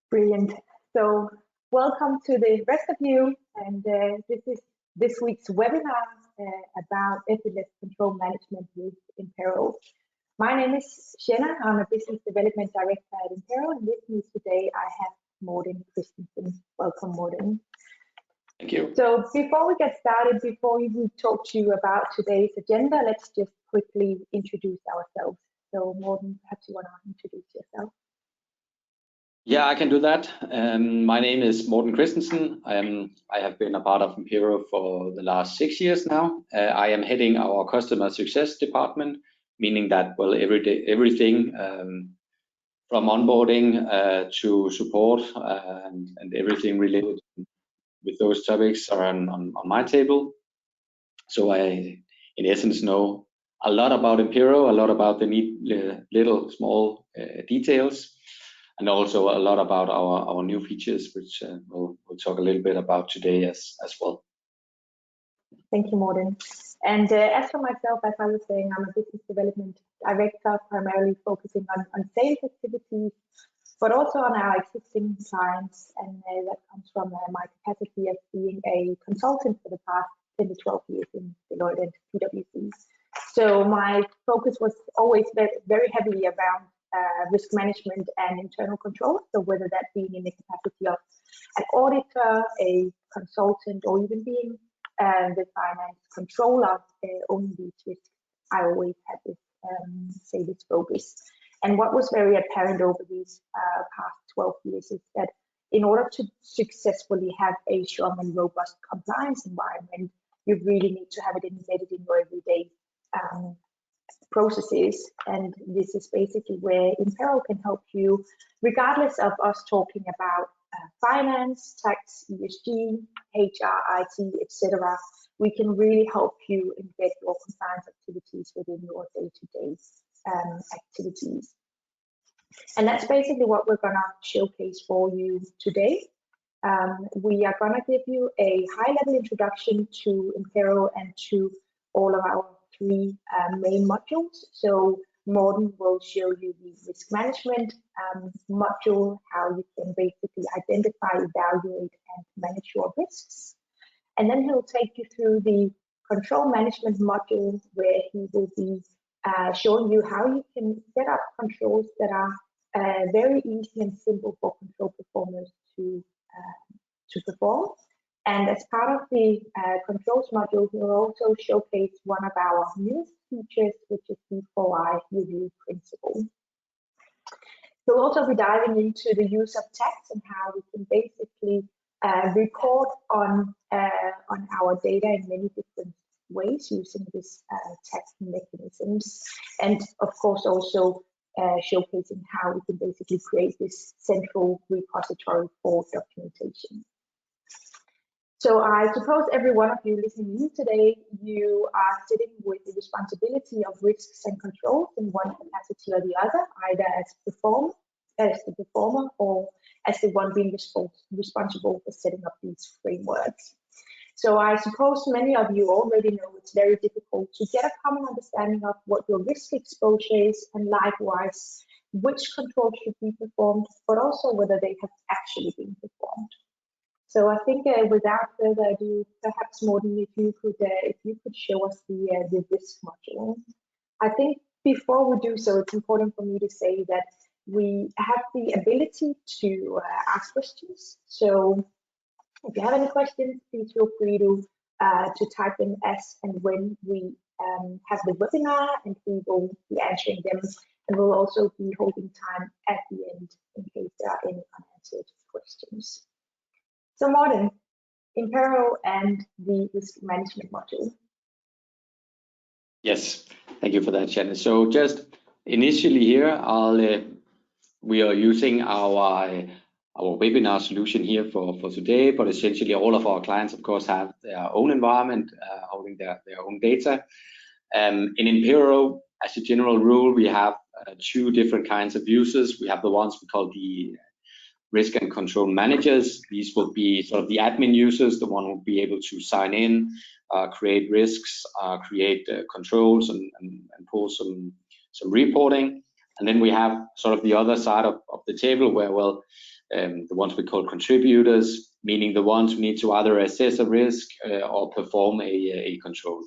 Brilliant. So welcome to the rest of you. And this is this week's webinar about effortless control management with Impero. My name is Shenna. I'm a business development director at Impero. And with me today, I have Morten Christensen. Welcome, Morten. Thank you. So before we get started, before we talk to you about today's agenda, let's just quickly introduce ourselves. So Morten, perhaps you want to introduce yourself. Yeah, I can do that. My name is Morten Christensen. I have been a part of Impero for the last 6 years now. I am heading our customer success department, meaning that, well, everything from onboarding to support and everything related with those topics are on my table. So I, in essence, know a lot about Impero, a lot about the neat little small details, and also a lot about our new features, which we'll talk a little bit about today as well. Thank you, Morten. And as for myself, as I was saying, I'm a business development director, primarily focusing on sales activities, but also on our existing clients. And that comes from my capacity as being a consultant for the past 10 to 12 years in Deloitte and PwC. So my focus was always very heavily around risk management and internal control. So whether that being in the capacity of an auditor, a consultant, or even being the finance controller owning these risks, I always had this focus. And what was very apparent over these past 12 years is that in order to successfully have a strong and robust compliance environment, you really need to have it embedded in your everyday processes. And this is basically where Impero can help you, regardless of us talking about finance, tax, ESG, HR, IT, etc. We can really help you embed your compliance activities within your day-to-day activities. And that's basically what we're going to showcase for you today. We are going to give you a high-level introduction to Impero and to all of our three main modules. So Morten will show you the risk management module, how you can basically identify, evaluate, and manage your risks. And then he'll take you through the control management module, where he will be showing you how you can set up controls that are very easy and simple for control performers to perform. And as part of the controls module, we'll also showcase one of our newest features, which is the 4I review principle. We'll also be diving into the use of tags and how we can basically report on our data in many different ways using this tag mechanisms. And of course, also showcasing how we can basically create this central repository for documentation. So I suppose every one of you listening in today, you are sitting with the responsibility of risks and controls in one capacity or the other, either as the performer or as the one being responsible for setting up these frameworks. So I suppose many of you already know it's very difficult to get a common understanding of what your risk exposure is, and likewise, which controls should be performed, but also whether they have actually been performed. So I think without further ado, perhaps Morten, if you could show us the risk module. I think before we do so, it's important for me to say that we have the ability to ask questions. So if you have any questions, please feel free to type them as and when we have the webinar, and we will be answering them. And we'll also be holding time at the end in case there are any unanswered questions. So Morten, Impero and the risk management module. Yes, thank you for that, Shannon. So just initially here, we are using our webinar solution here for today, but essentially all of our clients, of course, have their own environment, holding their own data. In Impero, as a general rule, we have two different kinds of users. We have the ones we call the risk and control managers. These will be sort of the admin users, the one who will be able to sign in, create risks, create controls, and pull some reporting. And then we have sort of the other side of the table where, well, the ones we call contributors, meaning the ones who need to either assess a risk or perform a control.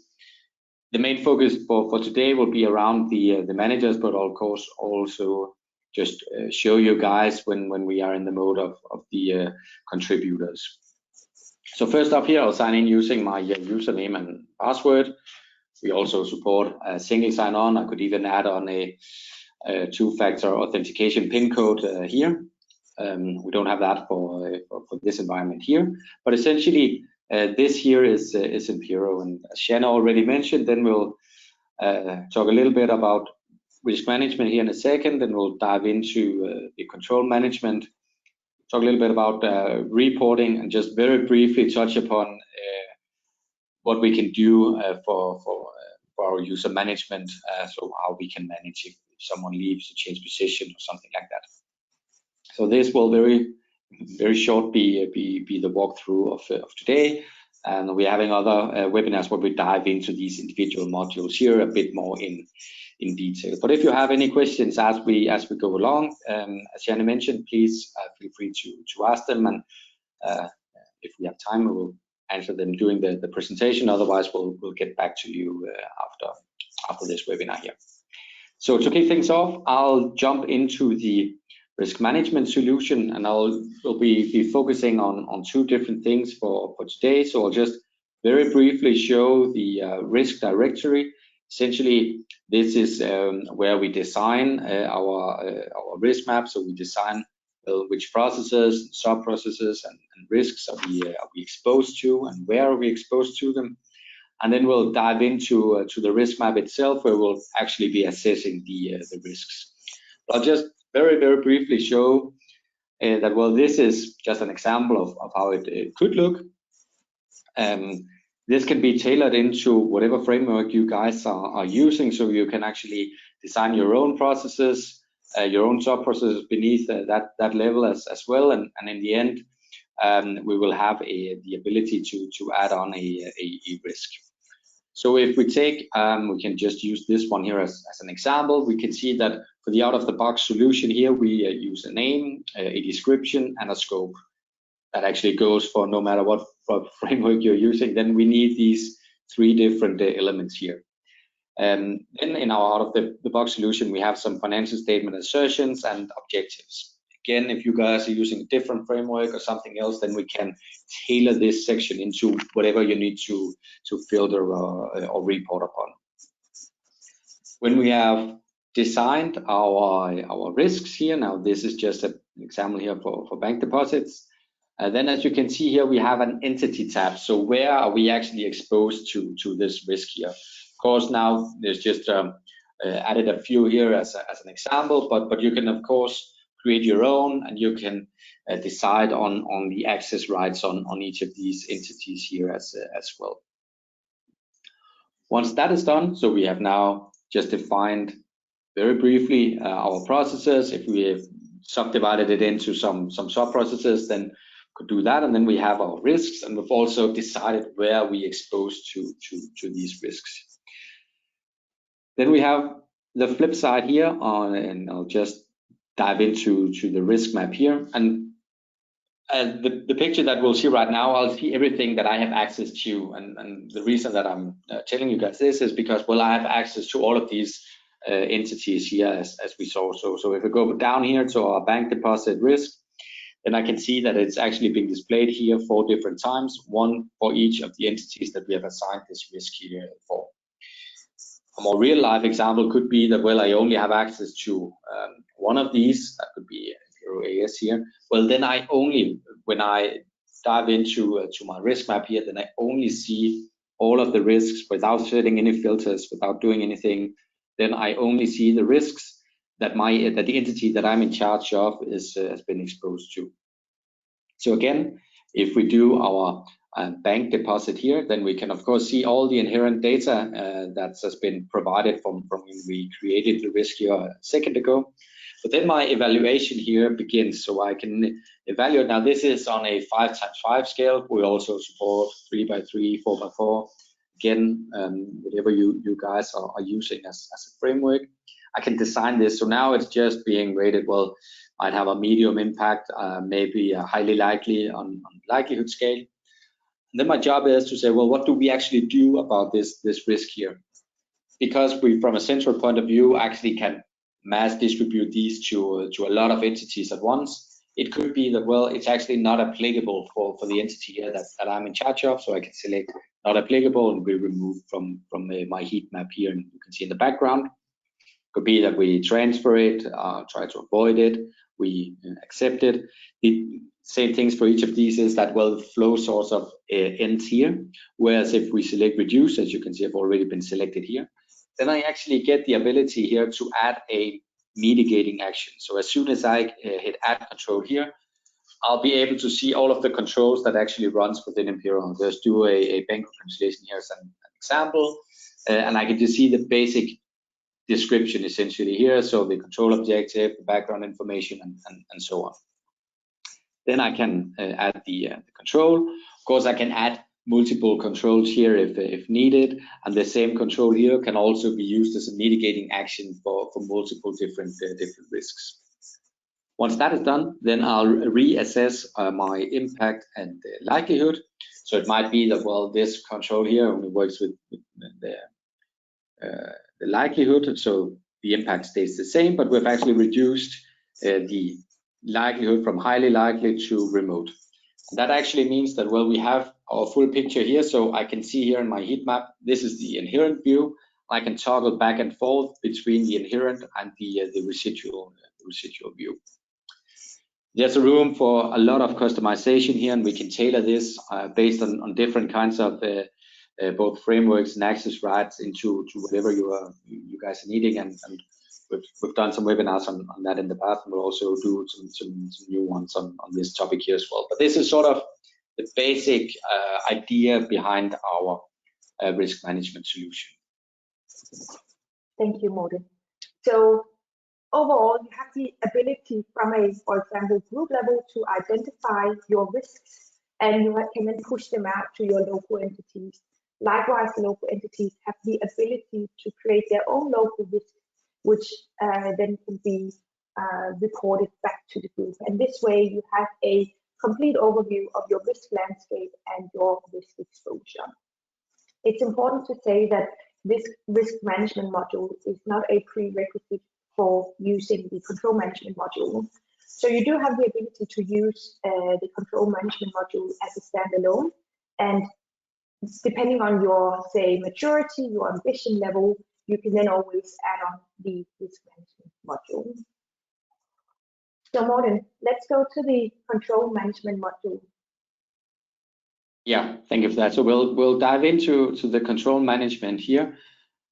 The main focus for today will be around the managers, but of course also just show you guys when we are in the mode of the contributors. So first up here, I'll sign in using my username and password. We also support a single sign-on. I could even add on a two-factor authentication PIN code here. We don't have that for this environment here, but essentially this here is Impero. And as Shanna already mentioned, then we'll talk a little bit about risk management here in a second, and we'll dive into the control management, talk a little bit about reporting, and just very briefly touch upon what we can do for our user management, so how we can manage if someone leaves or change position or something like that. So this will very short be the walkthrough of today, and we're having other webinars where we dive into these individual modules here a bit more in detail. But if you have any questions as we go along, as Janne mentioned, please feel free to ask them, and if we have time, we will answer them during the presentation. Otherwise, we'll get back to you after this webinar here. So to kick things off, I'll jump into the risk management solution, and we'll be focusing on two different things for today. So I'll just very briefly show the risk directory. Essentially, this is where we design our risk map. So we design which processes, sub-processes, and risks are we exposed to, and where are we exposed to them. And then we'll dive into the risk map itself, where we'll actually be assessing the risks. But I'll just very briefly show that, well, this is just an example of how it could look. This can be tailored into whatever framework you guys are using, so you can actually design your own processes, your own sub-processes beneath that level as well. And in the end, we will have the ability to add on a risk. So if we take, we can just use this one here as an example. We can see that for the out-of-the-box solution here, we use a name, a description, and a scope. That actually goes for no matter what framework you're using. Then we need these three different elements here. Then in our out-of-the-box solution, we have some financial statement assertions and objectives. Again, if you guys are using a different framework or something else, then we can tailor this section into whatever you need to filter or report upon. When we have designed our risks here, now this is just an example here for bank deposits. Then as you can see here, we have an entity tab. So where are we actually exposed to this risk here? Of course, now there's just added a few here as an example, but you can of course create your own, and you can decide on the access rights on each of these entities here as well. Once that is done, so we have now just defined very briefly our processes. If we have subdivided it into some sub-processes, then could do that, and then we have our risks, and we've also decided where we exposed to these risks. Then we have the flip side here, and I'll just dive into the risk map here. And the picture that we'll see right now, I'll see everything that I have access to, and the reason that I'm telling you guys this is because, well, I have access to all of these entities here as we saw. So if we go down here to our bank deposit risk, then I can see that it's actually being displayed here 4 different times, one for each of the entities that we have assigned this risk here for. A more real life example could be that, well, I only have access to one of these. That could be Impero AS here. Well, then I only, when I dive into to my risk map here, then I only see all of the risks without setting any filters, without doing anything. Then I only see the risks that the entity that I'm in charge of has been exposed to. So again, if we do our bank deposit here, then we can of course see all the inherent data that has been provided from when we created the risk here a second ago. But then my evaluation here begins, so I can evaluate. Now this is on a 5x5 scale. We also support 3x3, 4x4. Again, whatever you guys are using as a framework, I can design this. So now it's just being rated. Well, might have a medium impact, maybe a highly likely on likelihood scale. And then my job is to say, well, what do we actually do about this risk here? Because we, from a central point of view, actually can mass distribute these to a lot of entities at once. It could be that, well, it's actually not applicable for the entity here that I'm in charge of, so I can select not applicable and we remove from my heat map here, and you can see in the background. Could be that we transfer it, try to avoid it, we accept it. The same things for each of these is that, well, the flow source of ends here, whereas if we select reduce, as you can see, I've already been selected here, then I actually get the ability here to add a mitigating action. So as soon as I hit add control here, I'll be able to see all of the controls that actually runs within Impero. I'll just do a bank reconciliation here as an example, and I can just see the basic description essentially here. So the control objective, the background information, and so on. Then I can add the control. Of course, I can add multiple controls here if needed, and the same control here can also be used as a mitigating action for multiple different risks. Once that is done, then I'll reassess my impact and likelihood. So it might be that, well, this control here only works with the likelihood, so the impact stays the same, but we've actually reduced the likelihood from highly likely to remote. And that actually means that, well, we have our full picture here, so I can see here in my heat map, this is the inherent view. I can toggle back and forth between the inherent and the residual view. There's a room for a lot of customization here, and we can tailor this based on different kinds of both frameworks and access rights into whatever you guys are needing. And we've done some webinars on that in the past, and we'll also do some new ones on this topic here as well. But this is sort of the basic idea behind our risk management solution. Thank you, Morten. So overall, you have the ability from a, for example, group level to identify your risks, and you can then push them out to your local entities. Likewise, the local entities have the ability to create their own local risks, which then can be reported back to the group. And this way, you have a complete overview of your risk landscape and your risk exposure. It's important to say that this risk management module is not a prerequisite for using the control management module. So you do have the ability to use the control management module as a standalone, and depending on your, say, maturity, your ambition level, you can then always add on the risk management module. So Morten, let's go to the control management module. Yeah, thank you for that. So we'll dive into the control management here.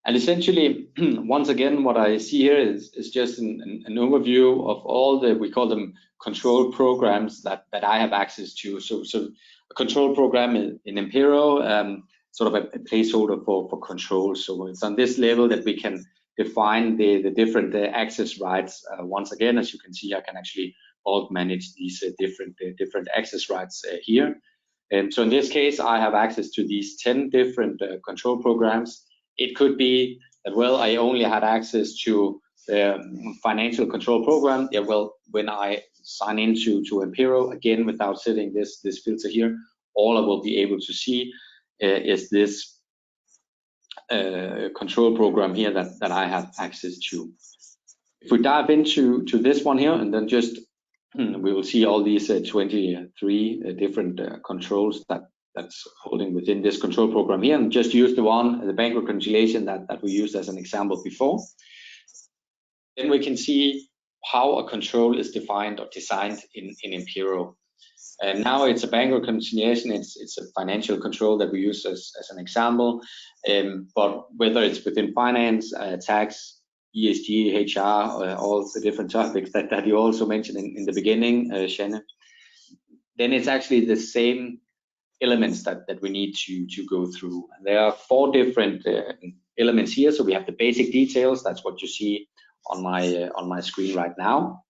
And essentially, once again, what I see here is just an overview of all the, we call them control programs that I have access to. So a control program in Impero, sort of a placeholder for control. So it's on this level that we can define the different access rights. Once again, as you can see, I can actually bulk manage these different access rights here. So in this case, I have access to these 10 different control programs. It could be that, well, I only had access to the financial control program. Yeah, well, when I sign into Impero, again, without setting this filter here, all I will be able to see is this control program here that I have access to. If we dive into this one here, and then just we will see all these 23 different controls that's holding within this control program here, and just use the bank reconciliation that we used as an example before. Then we can see how a control is defined or designed in Impero. And now it's a bank reconciliation, it's a financial control that we use as an example, but whether it's within finance, tax, ESG, HR, all the different topics that you also mentioned in the beginning, Shannon, then it's actually the same elements that we need to go through. And there are 4 different elements here. So we have the basic details. That's what you see on my screen right now.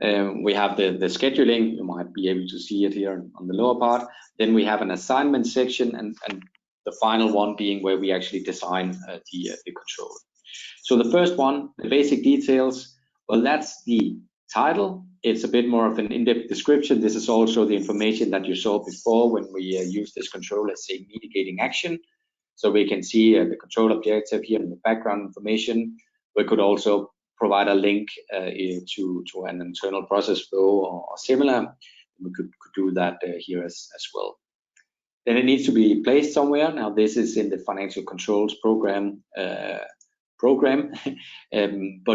We have the scheduling. You might be able to see it here on the lower part. Then we have an assignment section, and the final one being where we actually design the control. So the first one, the basic details, well, that's the title, it's a bit more of an in-depth description. This is also the information that you saw before when we use this control as a mitigating action. So we can see the control objective here in the background information. We could also provide a link to an internal process flow or similar. We could do that here as well. Then it needs to be placed somewhere. Now this is in the financial controls program, but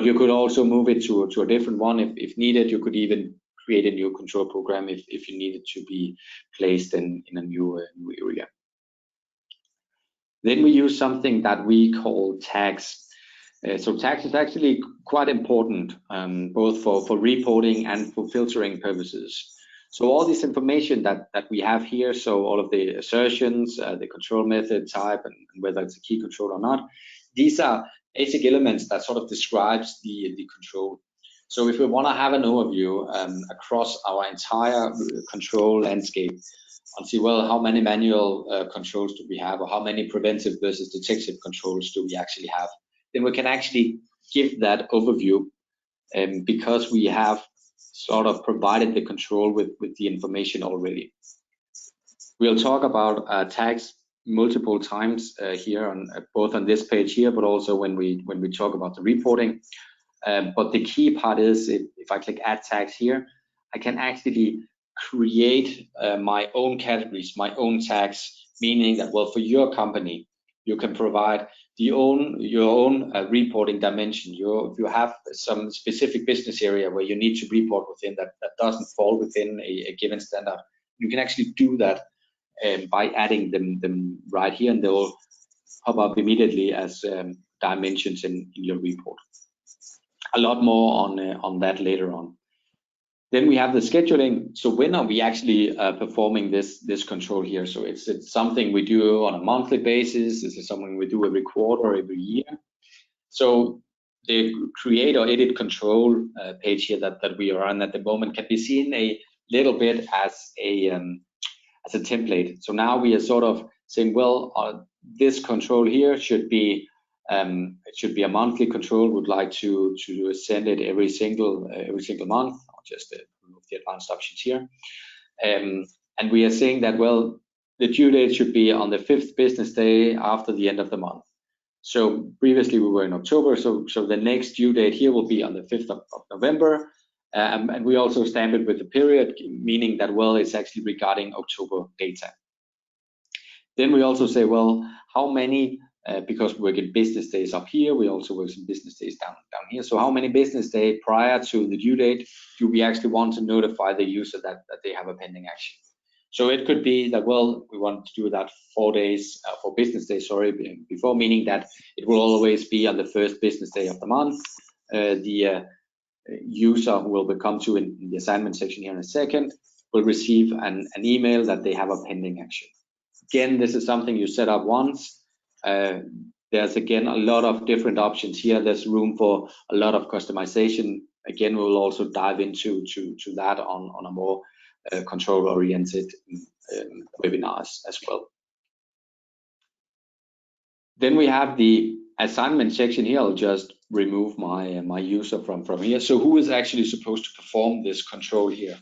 you could also move it to a different one if needed. You could even create a new control program if you need it to be placed in a new area. Then we use something that we call tags. So tags is actually quite important, both for reporting and for filtering purposes. So all this information that we have here, so all of the assertions, the control method type, and whether it's a key control or not, these are basic elements that sort of describes the control. So if we want to have an overview across our entire control landscape, and see, well, how many manual controls do we have, or how many preventive versus detective controls do we actually have, then we can actually give that overview because we have sort of provided the control with the information already. We'll talk about tags multiple times here on both on this page here, but also when we talk about the reporting. But the key part is if I click add tags here, I can actually create my own categories, my own tags, meaning that, well, for your company, you can provide your own reporting dimension. If you have some specific business area where you need to report within that doesn't fall within a given standard, you can actually do that by adding them right here, and they will pop up immediately as dimensions in your report. A lot more on that later on. Then we have the scheduling. So when are we actually performing this control here? So it's something we do on a monthly basis. This is something we do every quarter, every year. So the create or edit control page here that we are on at the moment can be seen a little bit as a template. So now we are sort of saying, well, this control here should be it should be a monthly control. Would like to send it every single month. I'll just remove the advanced options here, and we are saying that, well, the due date should be on the 5th business day after the end of the month. So previously we were in October, so the next due date here will be on the 5th of November, and we also stamp it with the period, meaning that, well, it's actually regarding October data. Then we also say, well, how many, because we work in business days up here, we also work in business days down here. So how many business days prior to the due date do we actually want to notify the user that they have a pending action? So it could be that, well, we want to do that 4 days, 4 business days, sorry, before, meaning that it will always be on the 1st business day of the month. The user who will come to in the assignment section here in a second will receive an email that they have a pending action. Again, this is something you set up once. There's again a lot of different options here. There's room for a lot of customization. Again, we'll also dive into that on a more control-oriented webinars as well. Then we have the assignment section here. I'll just remove my user from here. So who is actually supposed to perform this control here?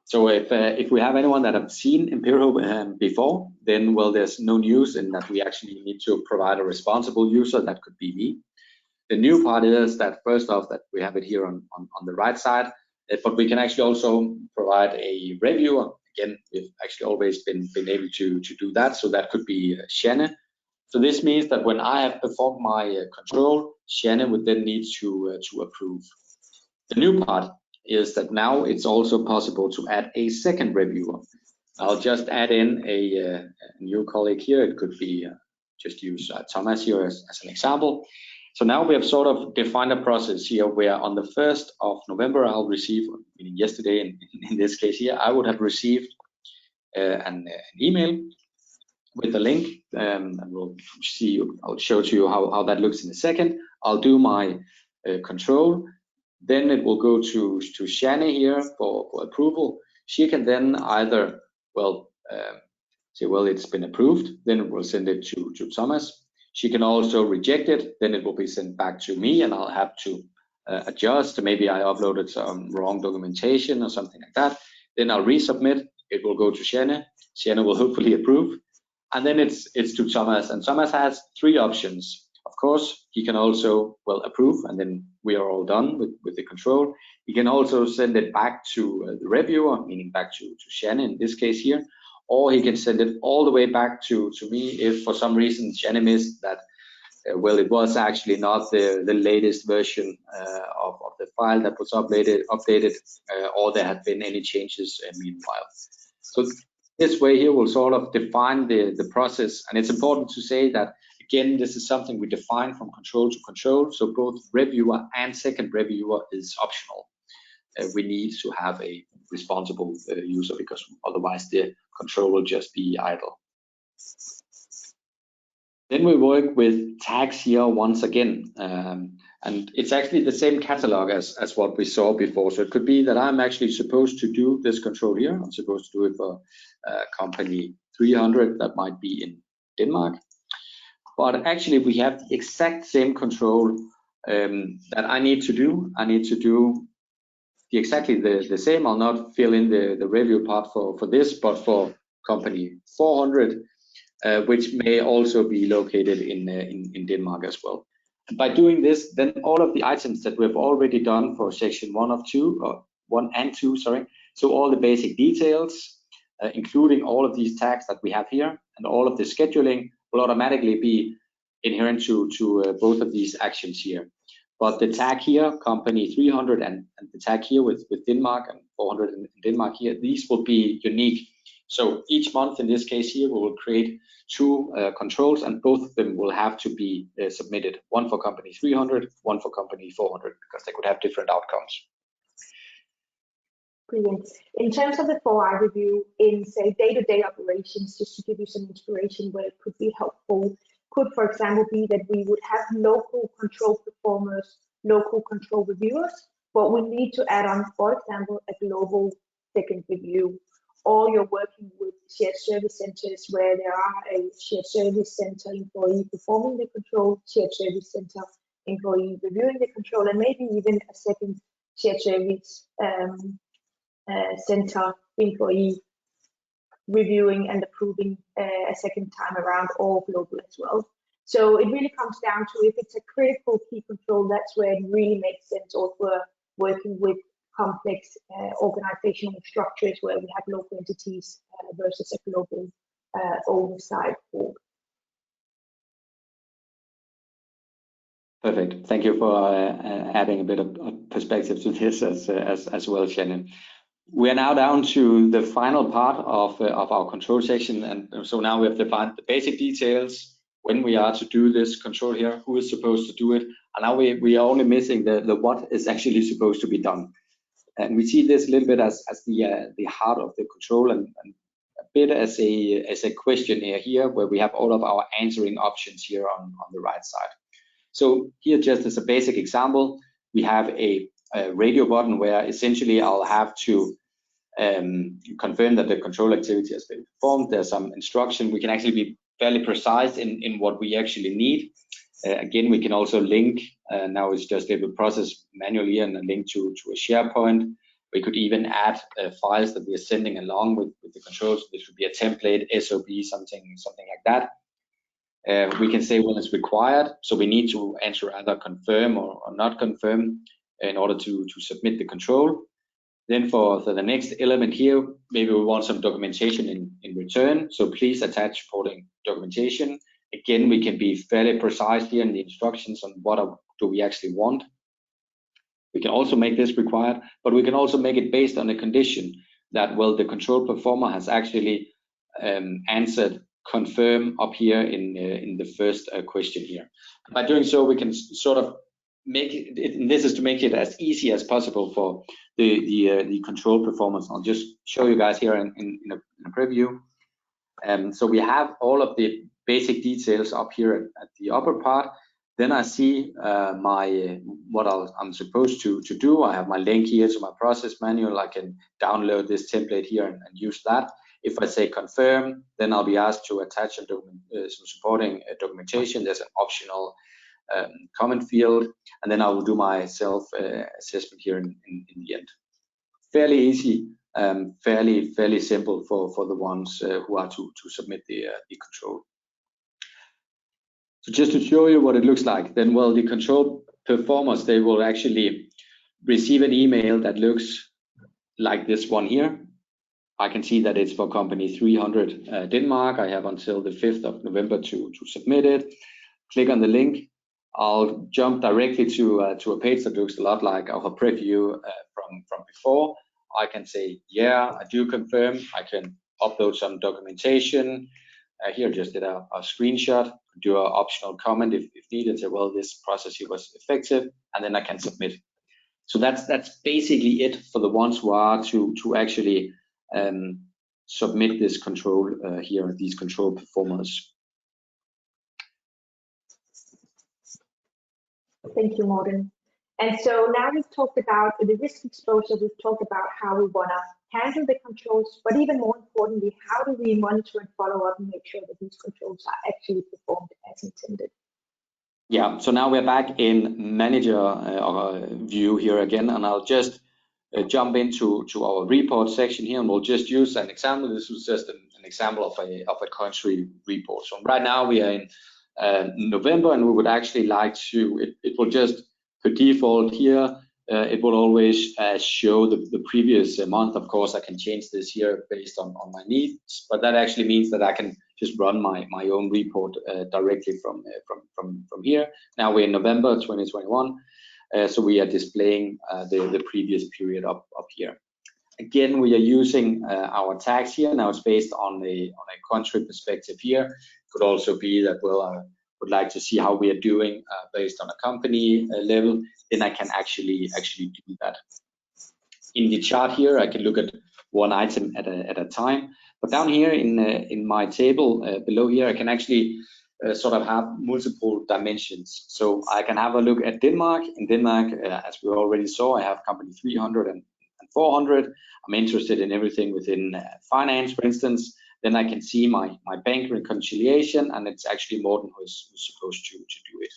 So if we have anyone that have seen Impero before, then, well, there's no news in that we actually need to provide a responsible user. That could be me. The new part is that, first off, that we have it here on the right side, but we can actually also provide a reviewer. Again, we've actually always been able to do that. So that could be Shannon. So this means that when I have performed my control, Shannon would then need to approve. The new part is that now it's also possible to add a second reviewer. I'll just add in a new colleague here. It could be just use Thomas here as an example. So now we have sort of defined a process here where on the 1st of November I'll receive, meaning yesterday in this case here, I would have received an email with a link, and I'll show to you how that looks in a second. I'll do my control. Then it will go to Shani here for approval. She can then either, say, well, it's been approved, then it will send it to Thomas. She can also reject it, then it will be sent back to me, and I'll have to adjust. Maybe I uploaded some wrong documentation or something like that. Then I'll resubmit. It will go to Sienna. Sienna will hopefully approve. And then it's to Thomas. And Thomas has 3 options. Of course, he can also, well, approve, and then we are all done with the control. He can also send it back to the reviewer, meaning back to Sienna in this case here, or he can send it all the way back to me if for some reason Sienna missed that, well, it was actually not the latest version of the file that was updated, or there had been any changes meanwhile. So this way here will sort of define the process, and it's important to say that, again, this is something we define from control to control, so both reviewer and second reviewer is optional. We need to have a responsible user, because otherwise the control will just be idle. Then we work with tags here once again, and it's actually the same catalog as what we saw before. So it could be that I'm actually supposed to do this control here. I'm supposed to do it for company 300, that might be in Denmark. But actually we have the exact same control that I need to do. I need to do exactly the same. I'll not fill in the review part for this, but for company 400, which may also be located in Denmark as well. And by doing this, then all of the items that we've already done for section 1 and 2, sorry, so all the basic details, including all of these tags that we have here, and all of the scheduling will automatically be inherent to both of these actions here. But the tag here, company 300, and the tag here with Denmark and 400 in Denmark here, these will be unique. So each month in this case here, we will create 2 controls, and both of them will have to be submitted. One for company 300, one for company 400, because they could have different outcomes. Brilliant. In terms of the 4i review, in say day-to-day operations, just to give you some inspiration where it could be helpful, could, for example, be that we would have local control performers, local control reviewers, but we need to add on, for example, a global second review. Or you're working with shared service centers where there are a shared service center employee performing the control, shared service center employee reviewing the control, and maybe even a second shared service center employee reviewing and approving a second time around, or global as well. So it really comes down to, if it's a critical key control, that's where it really makes sense, or if we're working with complex organizational structures where we have local entities versus a global oversight board. Perfect. Thank you for adding a bit of perspective to this as well, Shannon. We are now down to the final part of our control section, and so now we have defined the basic details, when we are to do this control here, who is supposed to do it, and now we are only missing the what is actually supposed to be done. And we see this a little bit as the heart of the control, and a bit as a questionnaire here, where we have all of our answering options here on the right side. So here, just as a basic example, we have a radio button where essentially I'll have to confirm that the control activity has been performed. There's some instruction. We can actually be fairly precise in what we actually need. Again, we can also link, now it's just able to process manually and link to a SharePoint. We could even add files that we are sending along with the controls. This would be a template, SOP, something like that. We can say when it's required, so we need to answer either confirm or not confirm in order to submit the control. Then for the next element here, maybe we want some documentation in return, so please attach supporting documentation. Again, we can be fairly precise here in the instructions on what do we actually want. We can also make this required, but we can also make it based on a condition that, well, the control performer has actually answered confirm up here in the first question here. By doing so, we can sort of make it, and this is to make it as easy as possible for the control performance. I'll just show you guys here in a preview. So we have all of the basic details up here at the upper part. Then I see what I'm supposed to do. I have my link here to my process manual. I can download this template here and use that. If I say confirm, then I'll be asked to attach some supporting documentation. There's an optional comment field, and then I will do my self-assessment here in the end. Fairly easy, fairly simple for the ones who are to submit the control. So just to show you what it looks like, then well, the control performers, they will actually receive an email that looks like this one here. I can see that it's for company 300 Denmark. I have until the 5th of November to submit it. Click on the link. I'll jump directly to a page that looks a lot like our preview from before. I can say, yeah, I do confirm. I can upload some documentation. Here, just did a screenshot, do an optional comment if needed, say, well, this process here was effective, and then I can submit. So that's basically it for the ones who are to actually submit this control here, these control performers. Thank you, Morten. And so now we've talked about the risk exposure, we've talked about how we want to handle the controls, but even more importantly, how do we monitor and follow up and make sure that these controls are actually performed as intended? Yeah, so now we're back in manager view here again, and I'll just jump into our report section here, and we'll just use an example. This was just an example of a country report. So right now we are in November, and we would actually like to, it will just, per default here, it will always show the previous month. Of course, I can change this here based on my needs, but that actually means that I can just run my own report directly from here. Now we're in November 2021, so we are displaying the previous period up here. Again, we are using our tags here. Now it's based on a country perspective here. Could also be that, well, I would like to see how we are doing based on a company level. Then I can actually do that. In the chart here, I can look at one item at a time. But down here in my table below here, I can actually sort of have multiple dimensions. So I can have a look at Denmark. In Denmark, as we already saw, I have company 300 and 400. I'm interested in everything within finance, for instance. Then I can see my bank reconciliation, and it's actually Morten who's supposed to do it.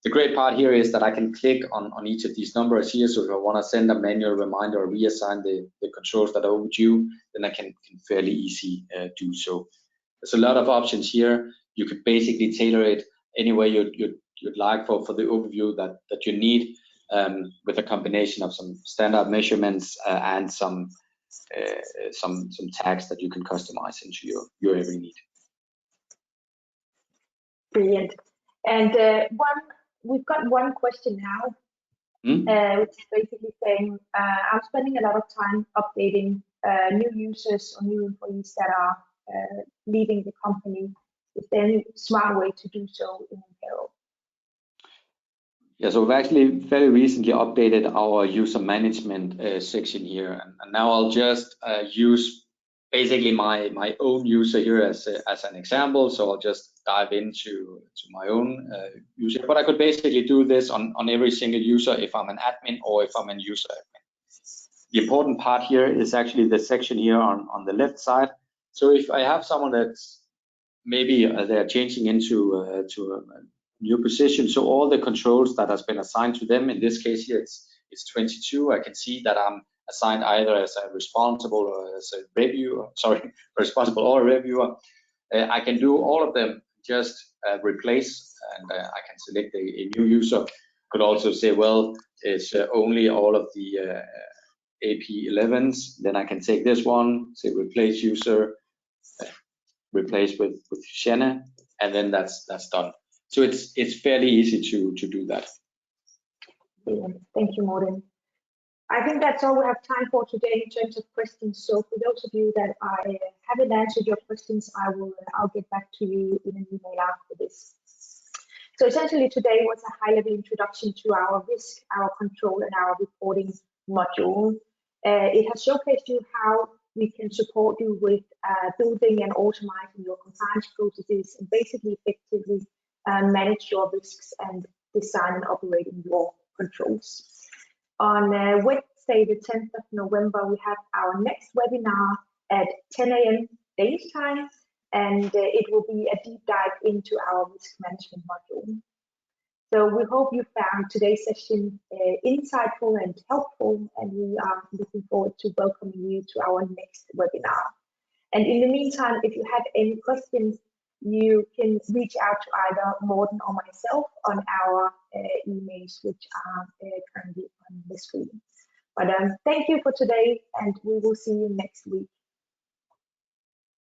The great part here is that I can click on each of these numbers here. So if I want to send a manual reminder or reassign the controls that are overdue, then I can fairly easy do so. There's a lot of options here. You could basically tailor it any way you'd like for the overview that you need, with a combination of some standard measurements and some tags that you can customize into your every need. Brilliant. And we've got one question now, which is basically saying, I'm spending a lot of time updating new users or new employees that are leaving the company. Is there any smart way to do so in Impero? Yeah, so we've actually very recently updated our user management section here, and now I'll just use basically my own user here as an example. So I'll just dive into my own user, but I could basically do this on every single user if I'm an admin or if I'm a user admin. The important part here is actually the section here on the left side. So if I have someone that's maybe they're changing into a new position, so all the controls that has been assigned to them, in this case here it's 22, I can see that I'm assigned either as a responsible or as a reviewer, responsible or a reviewer. I can do all of them, just replace, and I can select a new user. Could also say, well, it's only all of the AP11s, then I can take this one, say replace user, replace with Shanna, and then that's done. So it's fairly easy to do that. Thank you, Morten. I think that's all we have time for today in terms of questions. So for those of you that I haven't answered your questions, I'll get back to you in an email after this. So essentially today was a high-level introduction to our risk, our control, and our reporting module. It has showcased you how we can support you with building and automating your compliance processes and basically effectively manage your risks and design and operating your controls. On Wednesday, the 10th of November, we have our next webinar at 10 a.m. Danish time, and it will be a deep dive into our risk management module. So we hope you found today's session insightful and helpful, and we are looking forward to welcoming you to our next webinar. And in the meantime, if you have any questions, you can reach out to either Morten or myself on our emails, which are currently on the screen. But thank you for today, and we will see you next week.